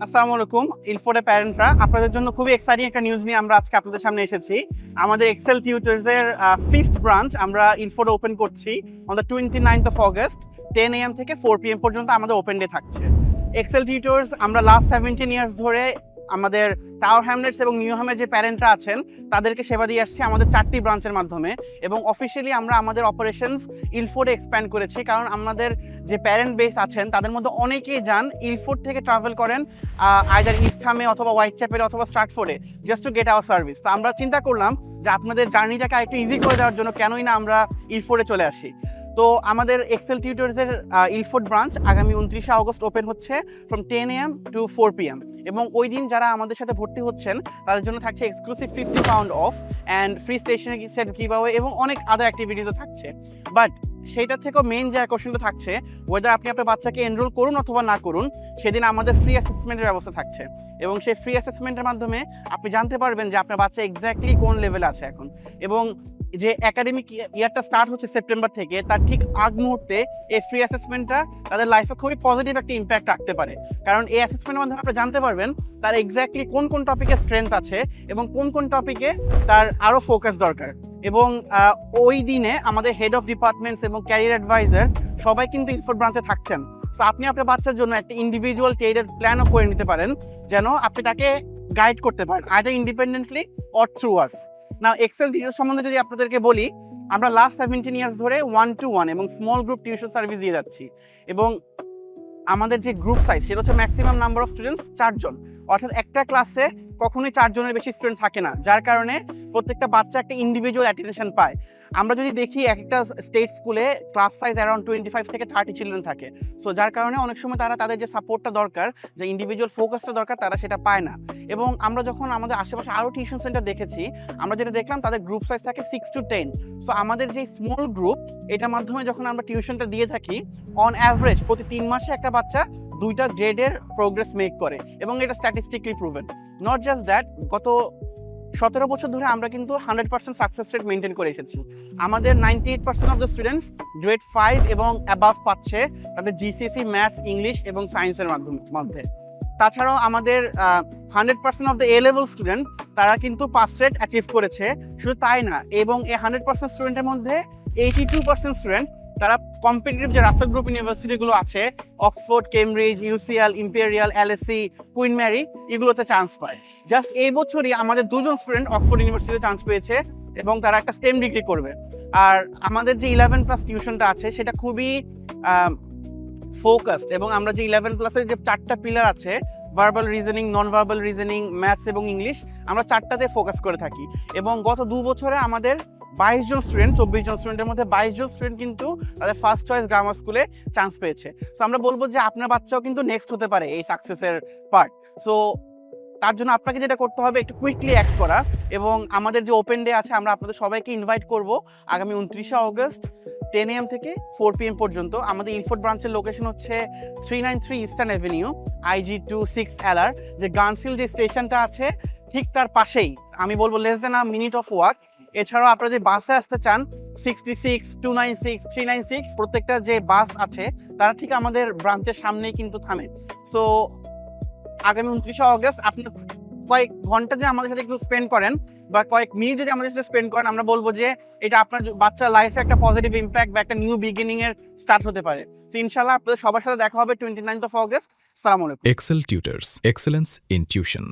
আসসালামু আলাইকুম ইলফোর্ডের প্যারেন্টরা, আপনাদের জন্য খুবই এক্সাইটিং একটা নিউজ নিয়ে আমরা আজকে আপনাদের সামনে এসেছি। আমাদের এক্সেল টিউটরস এর 5th ব্রাঞ্চ আমরা ইলফোর্ডে ওপেন করছি on the 29th of August 10 AM থেকে 4 PM পর্যন্ত আমাদের ওপেন ডে থাকছে। এক্সেল টিউটরস আমরা লাস্ট 17 ইয়ার্স ধরে আমাদের টাওয়ার হ্যামলেটস এবং নিউহামের যে প্যারেন্টরা আছেন তাদেরকে সেবা দিয়ে আসছি আমাদের 4টি ব্রাঞ্চের মাধ্যমে, এবং অফিসিয়ালি আমরা আমাদের অপারেশনস ইলফোর্ডে এক্সপ্যান্ড করেছি, কারণ আমাদের যে প্যারেন্ট বেস আছেন তাদের মধ্যে অনেকেই যান ইলফোর্ড থেকে ট্রাভেল করেন আইদার ইস্টহামে অথবা হোয়াইট চ্যাপেলে অথবা স্ট্রাটফোর্ডে just to get our service. তো আমরা চিন্তা করলাম যে আপনাদের জার্নিটাকে একটু ইজি করে দেওয়ার জন্য কেনই না আমরা ইলফোর্ডে চলে আসি। তো আমাদের এক্সেল টিউটরসের ইলফোর্ড ব্রাঞ্চ আগামী 29শে আগস্ট ওপেন হচ্ছে ফ্রম 10 AM to 4 PM, এবং ওই দিন যারা আমাদের সাথে ভর্তি হচ্ছেন তাদের জন্য থাকছে exclusive £50 off and free stationery set giveaway এবং অনেক আদার অ্যাক্টিভিটিসও থাকছে। বাট সেইটার থেকেও মেইন যে কোশ্চেনটা থাকছে, ওয়েদার আপনি আপনার বাচ্চাকে এনরোল করুন অথবা না করুন, সেদিন আমাদের ফ্রি অ্যাসেসমেন্টের ব্যবস্থা থাকছে, এবং সেই ফ্রি অ্যাসেসমেন্টের মাধ্যমে আপনি জানতে পারবেন যে আপনার বাচ্চা এক্স্যাক্টলি কোন লেভেলে আছে এখন, এবং যে একাডেমিক ইয়ারটা স্টার্ট হচ্ছে সেপ্টেম্বর থেকে, তার ঠিক আগ মুহূর্তে এই ফ্রি অ্যাসেসমেন্টটা তাদের লাইফে খুবই পজিটিভ একটা ইম্প্যাক্ট রাখতে পারে। কারণ এই অ্যাসেসমেন্টের মাধ্যমে আপনি জানতে পারবেন তার এক্স্যাক্টলি কোন কোন টপিকে স্ট্রেংথ আছে এবং কোন কোন টপিকে তার আরও ফোকাস দরকার। এবং ওই দিনে আমাদের হেড অফ ডিপার্টমেন্টস এবং ক্যারিয়ার অ্যাডভাইজার্স সবাই কিন্তু ইলফোর্ড ব্রাঞ্চে থাকছেন। সো আপনি আপনার বাচ্চার জন্য একটা ইন্ডিভিজুয়াল টেইলার্ড প্ল্যানও করে নিতে পারেন, যেন আপনি তাকে গাইড করতে পারেন আইদার ইন্ডিপেন্ডেন্টলি অর থ্রু আস। না, এক্সেল টিউটর সম্বন্ধে যদি আপনাদেরকে বলি, আমরা লাস্ট 17 ইয়ার্স ধরে 1-to-1 এবং স্মল গ্রুপ টিউশন সার্ভিস দিয়ে যাচ্ছি, এবং আমাদের যে গ্রুপ সাইজ সেটা হচ্ছে ম্যাক্সিমাম নাম্বার অফ স্টুডেন্টস 4 জন, অর্থাৎ একটা ক্লাসে কখনোই 4 জনের বেশি স্টুডেন্ট থাকে না, যার কারণে প্রত্যেকটা বাচ্চা একটা ইন্ডিভিজুয়াল অ্যাটেনশন পায়। আমরা যদি দেখি একটা স্টেট স্কুলে ক্লাস সাইজ অ্যারাউন্ড 25 থেকে 30 চিলড্রেন থাকে, সো যার কারণে অনেক সময় তারা তাদের যে সাপোর্টটা দরকার, যে ইন্ডিভিজুয়াল ফোকাসটা দরকার, তারা সেটা পায় না। এবং আমরা যখন আমাদের আশেপাশে আরও টিউশন সেন্টার দেখেছি, আমরা যেটা দেখলাম তাদের গ্রুপ সাইজ থাকে 6 to 10। সো আমাদের যে স্মল গ্রুপ, এটার মাধ্যমে যখন আমরা টিউশনটা দিয়ে থাকি, অন অ্যাভারেজ প্রতি 3 মাসে একটা বাচ্চা 2টা গ্রেডের প্রোগ্রেস মেক করে, এবং এটা statistically proven. Not just that, গত 17 বছর ধরে আমরা কিন্তু 100% সাকসেস রেট মেনটেন করে এসেছি। আমাদের 98% অফ দ্য স্টুডেন্টস গ্রেড 5 এবং অ্যাবাভ পাচ্ছে তাদের জিসিএসসি ম্যাথস, ইংলিশ এবং সায়েন্সের মধ্যে। তাছাড়াও আমাদের 100% of the A level student তারা কিন্তু পাস রেট অ্যাচিভ করেছে। শুধু তাই না, এবং এই 100% স্টুডেন্টের মধ্যে 82% স্টুডেন্ট তারা কম্পিটিটিভ যে রাসেল গ্রুপ ইউনিভার্সিটিগুলো আছে, Oxford, Cambridge, UCL, Imperial, LSC, Queen Mary, এগুলোতে চান্স পায়। জাস্ট এই বছরই আমাদের 2 জন স্টুডেন্ট অক্সফোর্ড ইউনিভার্সিটিতে চান্স পেয়েছে, এবং তারা একটা স্টেম ডিগ্রি করবে। আর আমাদের যে 11+ টিউশনটা আছে সেটা খুবই ফোকাসড, এবং আমরা যে 11+এর যে 4টা পিলার আছে, verbal reasoning, non verbal reasoning, maths এবং ইংলিশ, আমরা 4টাতে ফোকাস করে থাকি। এবং গত 2 বছরে আমাদের 22 জন স্টুডেন্ট, 24 জন স্টুডেন্টের মধ্যে 22 জন স্টুডেন্ট কিন্তু তাদের ফার্স্ট চয়েস গ্রামার স্কুলে চান্স পেয়েছে। সো আমরা বলবো যে আপনার বাচ্চাও কিন্তু নেক্সট হতে পারে এই সাকসেসের পার্ট। সো তার জন্য আপনাকে যেটা করতে হবে, একটু কুইকলি অ্যাক্ট করা, এবং আমাদের যে ওপেন ডে আছে আমরা আপনাদের সবাইকে ইনভাইট করব আগামী 29শে আগস্ট 10 AM থেকে 4 PM পর্যন্ত। আমাদের ইলফোর্ড ব্রাঞ্চের লোকেশন হচ্ছে 393 ইস্টার্ন অ্যাভিনিউ, IG2 6 LR, যে গানসিল যে স্টেশনটা আছে ঠিক তার পাশেই, আমি বলবো less than a minute of walk. এছাড়াও আপনারা যে বাসে আসতে চান, 66, 296, 396 প্রত্যেকটা যে বাস আছে তারা ঠিক আমাদের ব্রাঞ্চের সামনেই কিন্তু থামে। সো আগামী 29শে আগস্ট আপনি কয়েক ঘন্টা যে আমাদের সাথে একটু স্পেন্ড করেন বা কয়েক মিনিট যদি আমাদের সাথে স্পেন্ড করেন, আমরা বলবো যে এটা আপনার বাচ্চার লাইফে একটা পজিটিভ ইম্প্যাক্ট বা একটা নিউ বিগিনিং এর স্টার্ট হতে পারে। সো ইনশাআল্লাহ আপনাদের সবার সাথে দেখা হবে 29th of August। আসসালামু আলাইকুম। Excel Tutors, Excellence in Tuition.